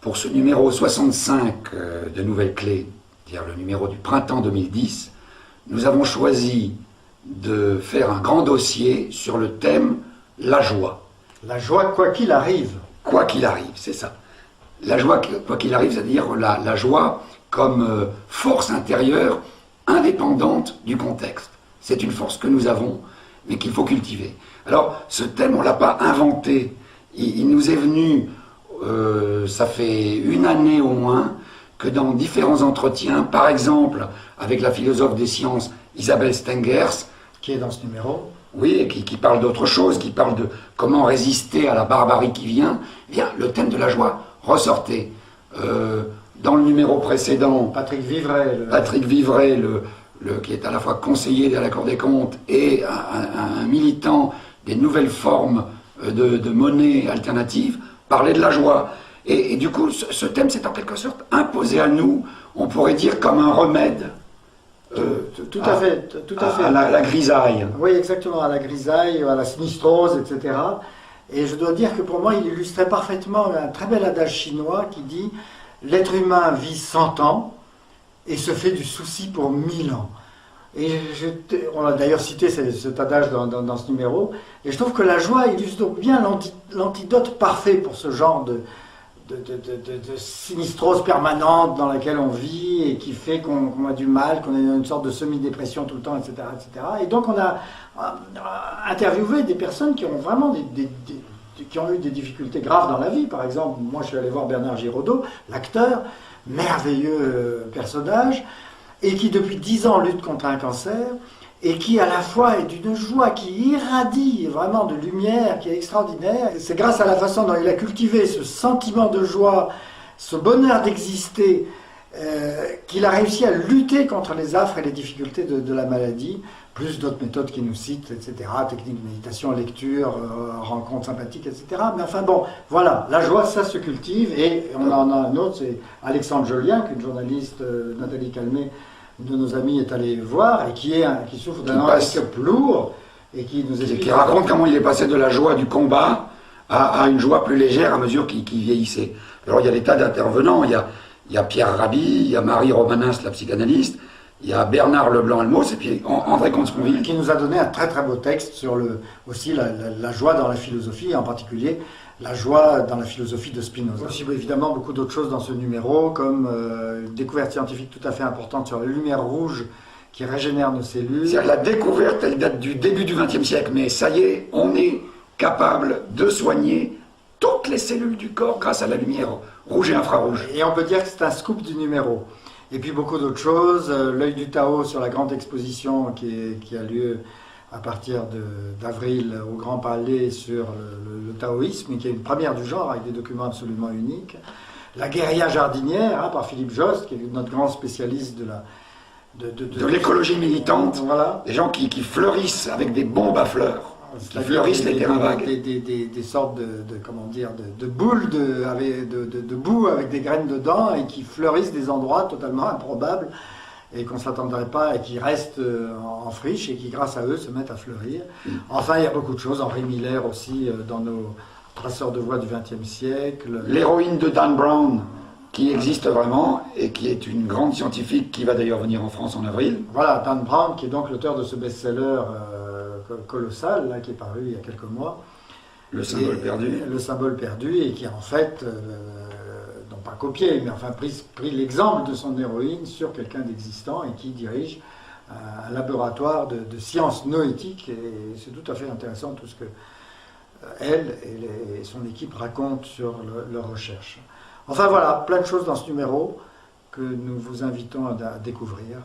pour ce numéro 65 de Nouvelles Clés, c'est-à-dire le numéro du printemps 2010, nous avons choisi de faire un grand dossier sur le thème « La joie ». La joie, quoi qu'il arrive. Quoi qu'il arrive, c'est ça. La joie, quoi qu'il arrive, c'est-à-dire la joie comme force intérieure indépendante du contexte. C'est une force que nous avons, mais qu'il faut cultiver. Alors, ce thème, on ne l'a pas inventé. Il nous est venu, ça fait une année au moins, que dans différents entretiens, par exemple avec la philosophe des sciences Isabelle Stengers, Qui est dans ce numéro. oui, et qui parle d'autre chose, qui parle de comment résister à la barbarie qui vient, eh bien, le thème de la joie ressortait. Dans le numéro précédent, Patrick Vivray. Qui est à la fois conseiller à la Cour des comptes et un militant des nouvelles formes de monnaie alternative, parlait de la joie. Et du coup, ce thème s'est en quelque sorte imposé à nous, on pourrait dire comme un remède. Tout à fait. À la grisaille. Oui, exactement, à la grisaille, à la sinistrose, etc. Et je dois dire que pour moi, il illustrait parfaitement un très bel adage chinois qui dit « L'être humain vit 100 ans et se fait du souci pour 1000 ans ». Et on a d'ailleurs cité cet adage dans ce numéro. Et je trouve que la joie illustre bien l'antidote parfait pour ce genre de sinistrose permanente dans laquelle on vit et qui fait qu'on a du mal, qu'on est dans une sorte de semi-dépression tout le temps, etc., etc. Et donc on a interviewé des personnes qui ont vraiment qui ont eu des difficultés graves dans la vie. Par exemple, moi je suis allé voir Bernard Giraudot, l'acteur, merveilleux personnage, et qui depuis 10 ans lutte contre un cancer, et qui à la fois est d'une joie qui irradie vraiment de lumière, qui est extraordinaire. C'est grâce à la façon dont il a cultivé ce sentiment de joie, ce bonheur d'exister, qu'il a réussi à lutter contre les affres et les difficultés de la maladie, plus d'autres méthodes qu'il nous cite, etc., technique de méditation, lecture, rencontres sympathiques, etc. Mais enfin bon, voilà, la joie, ça se cultive, et on en a un autre, c'est Alexandre Jolien, qu'une journaliste, Nathalie Calmet, de nos amis, est allé voir, et qui souffre d'un handicap lourd, et qui nous explique... Qui raconte comment il est passé de la joie du combat à une joie plus légère à mesure qu'il vieillissait. Alors il y a des tas d'intervenants, il y a Pierre Rabhi, il y a Marie Romanens, la psychanalyste, il y a Bernard Leblanc-Helmos, et puis André Comte-Sponville. Qui nous a donné un très très beau texte sur aussi la joie dans la philosophie, et en particulier la joie dans la philosophie de Spinoza. Aussi évidemment beaucoup d'autres choses dans ce numéro, comme une découverte scientifique tout à fait importante sur la lumière rouge qui régénère nos cellules. La découverte, elle date du début du XXe siècle, mais ça y est, on est capable de soigner toutes les cellules du corps grâce à la lumière rouge et infrarouge. Et on peut dire que c'est un scoop du numéro. Et puis beaucoup d'autres choses, l'œil du Tao sur la grande exposition qui a lieu à partir d'avril au Grand Palais sur le taoïsme, et qui est une première du genre avec des documents absolument uniques. La guérilla jardinière, par Philippe Jost, qui est notre grand spécialiste de l'écologie militante, voilà. Des gens qui fleurissent avec des bombes à fleurs. Qui fleurissent les terrains vagues. Des sortes de boules de boue avec des graines dedans, et qui fleurissent des endroits totalement improbables et qu'on ne s'attendrait pas, et qui restent en friche, et qui grâce à eux se mettent à fleurir. Enfin, il y a beaucoup de choses. Henri Miller aussi dans nos traceurs de voix du XXe siècle. L'héroïne de Dan Brown, qui existe vraiment et qui est une grande scientifique qui va d'ailleurs venir en France en avril. Voilà, Dan Brown, qui est donc l'auteur de ce best-seller colossal, là, qui est paru il y a quelques mois. Le symbole perdu. Le symbole perdu, et qui a en fait, non pas copié, mais enfin pris l'exemple de son héroïne sur quelqu'un d'existant, et qui dirige un laboratoire de sciences noétiques, et c'est tout à fait intéressant tout ce que elle et son équipe racontent sur leurs recherches. Enfin voilà, plein de choses dans ce numéro que nous vous invitons à découvrir.